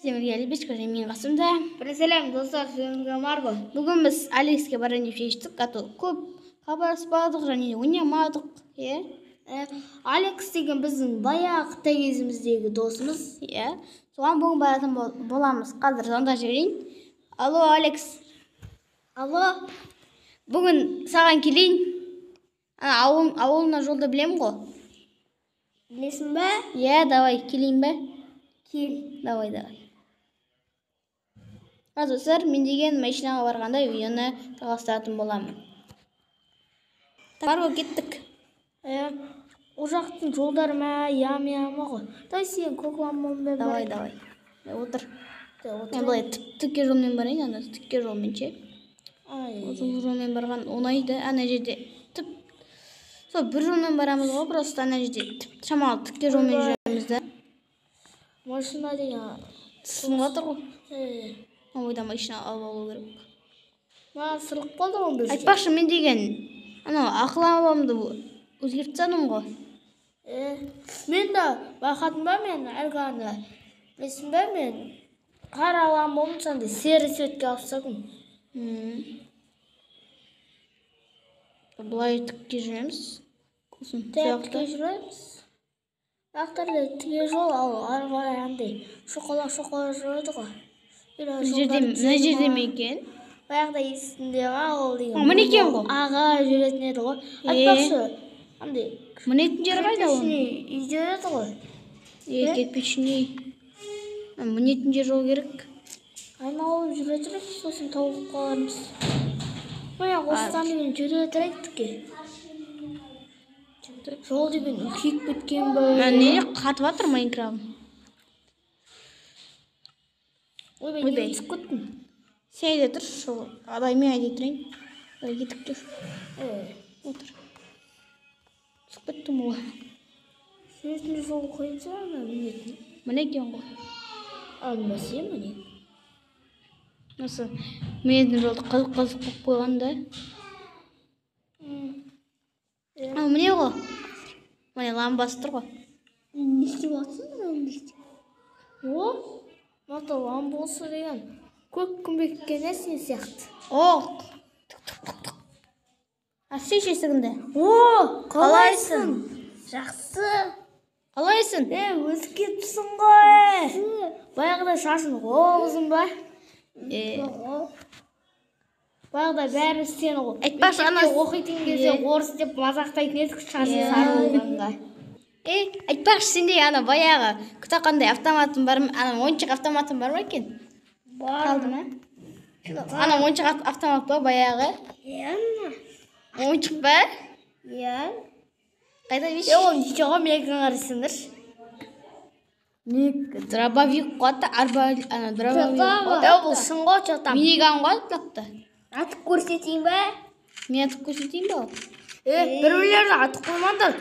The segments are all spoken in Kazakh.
Сіздерге әлбет мен қасымда. Сәлем достар, сіздерге Марго. Бүгін біз Алекске барайын деп шештік. Көп хабарласпадық және ойнамадық. Алекс деген біздің баяғы Қытай кезіміздегі досымыз. Соған бүгін баратын боламыз. Қазір звондап жіберейін. Алло, Алекс. Алло. Бүгін саған келейін. Ауылына жолды білем ғой. Білесің бе? Давай, келейін бе? Кел. Давай. Достар, мен деген машинаға барғанда видеоны жалғастыратын боламын. Марго, кеттік. О жақтың жолдары яма ғой. Дай сен көк ламбамен бар. Давай. Отыр. Мен былай тікке жолмен барайын, ана тікке жолмен ше. Ұзын жолмен барған оңайды, ана жерде тіп. Сол бір жолмен барамыз ғой, просто ана жерде шамалы тікке жолмен жүреміз да. Машина деген сынға тұр ғой. Ойда машина алып алу керек. Сырық болды ғой бізде. Айтпақшы, мен деген ақылы өзгертіп тастадым ғой. Мен де байқадым ба, мен әлгі білесің бе, мен қара ламбамды сондай сері цветке алып тастадым. Бұлай тікке жүреміз. Тікке жүреміз. Ақтарда тіге жол, ал ары қарай андай шоқалақ жүреді ғой. Мына жерде ме екен? Баяғыда есінде ол деген. Міне екен ғой. Аға жүретін еді ғой. Айтпақшы, андай мінетін жері қайда ол? Үйде еді ғой. Кетпечіне. Мінетін жер жол керек. Айналып жүре тұрайық, сосын тауып қалармыз. Осыдан жүре тұрайық тіке. Жол деген үлкейіп кеткен бе? Неге қатып жатыр Майнкрафт? Ойбай, неге түсіп кеттің? Сен айда тұр, сол адаймен айдай тұрайын. Кетіп тұр. Отыр. Түсіп кеттім ғой. Сөзінде жол қойымса, мінетін. Міне екен ғой. Алмасе міне. Осы мінетін жолды қызық қойып қойған да. Міне ғой. Міне ламбасы тұр ғой. Не істеп жатсың? Мата ламбасы деген көк күмбеккен сен сияқты. Сен шесігінде. Қалайсың? Жақсы. Қалайсың? Өзі кетіпсің ғой. Баяғыда шашын ұзын ба? Баяғыда бәрі сен айтпақшы, оқитын кезде орыс деп мазақтайтын едік, шашын сары болғанда. Айтпақшы, сенде баяғы күтақандай автоматың бар ма? Ойыншық автоматың бар ма екен? Бар. Қалды ма? Ойыншық автомат ба баяғы? Ойыншық ба? Қайда беш? Оны жоға мен қарайсыңдар. Дробовик қуатты, дробовик қуатты. Бұл шын ғой жоқтам. Миниган қуатты лақты. Атып көрсетейін бе? Мен атып көрсетейін бе? Біреулерді атып қоймаңдар.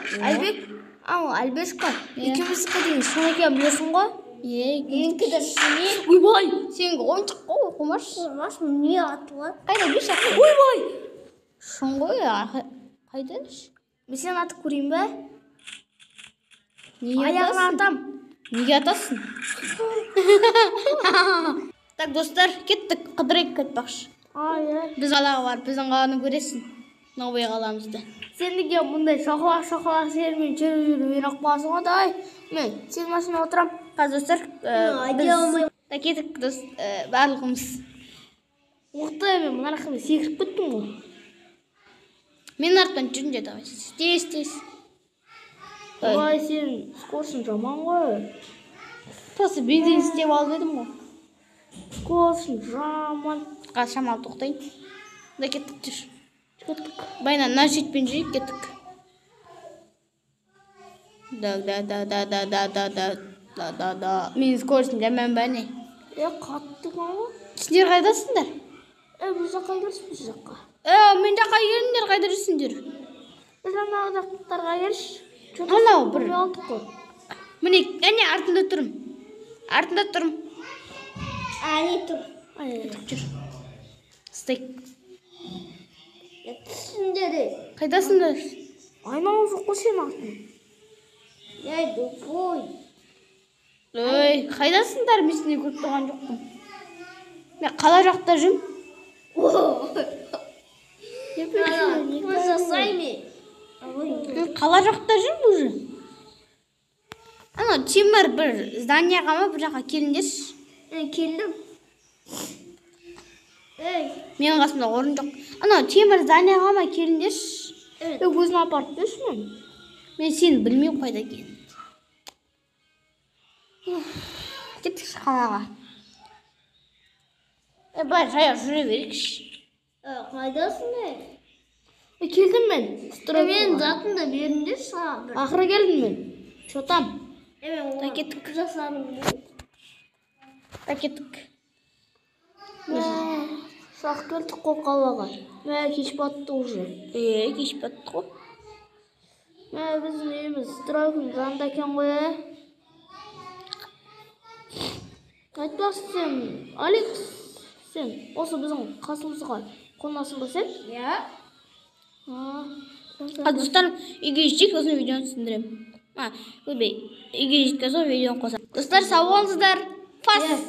Әлбешқа. Екеуміздікі деген шын екен білесің ғой? Менікі де шын е. Ойбай! Сенің ойыншық қой, оқымашы. Не атылы? Қайда беш атып? Ойбай! Шын ғой, қайда? Мен сен атып көрейін бе? Аяғына атам. Неге атасың? Так, достар, кеттік, қыдырайық қайтпақшы. Біз қалаға барып, біздің қаланы көресің. Новый қаламызды. Сен неге мұндай шоқалақ сермен жүріп үйреніп қаласың ғой? Мен сен машина отырам. Достар, біз кеттік, барлығымыз. Оқты, мен мұнар ақымда секіріп кеттім ғой. Мен артынан жүрін жеді ғой. Тез. Ой, сен скорсың жаман ғой. Просто бензин істеп алып едім ғой. Скорсың жаман. Шамалы тоқтайын. Да кеттік жүр. Байнан мына шетпен жүрейік, кеттік. Да. Мен скорсың жаман ба не? Қатты ғой. Сендер қайдасыңдар? Біз жаққа келші, біз жаққа. Мен жаққа келіңдер, қайда жүрсіңдер? Біз анау жақтарға келші. Анау бір. Міне, артында тұрым. Әне тұр. Жүр. Стейк. Түсіндер. Қайдасыңдар? Айналу жоқ қой сен артын. Тупой. Ой, қайдасыңдар? Мен сені көріп тұрған жоқпын. Мен қала жақта жүрмін. Мен қала жақта жүрмін уже. Ана темір бір зданияға ма бір жаққа келіңдерші. Келдім. Менің қасымда орын жоқ. Ана темір зданияға ма келіңдерші. Өзін апарып берші мен. Мен сені білмеймін қайда екенін. Кеттік қалаға. Былай жаяу жүре берейікші. Қайдасың не? Келдім мен. Мен затын да беріңдерші саған. Ақыры келдім мен. Шотам. Мен кеттік. жасадым. Кеттік. Шақ келдік қой қалаға. Кеш батты уже. Кеш батты ғой. Біздің үйіміз стройканың жанында екен ғой. Айтпақшы сен, Алекс, сен осы біздің қасымызға қонасың ба сен? Иә. Достар, үйге жетсек, сосын видеоны түсіндіремін. Үйге жеткен соң видеоны қосамын. Достар, сау болыңыздар. Фас!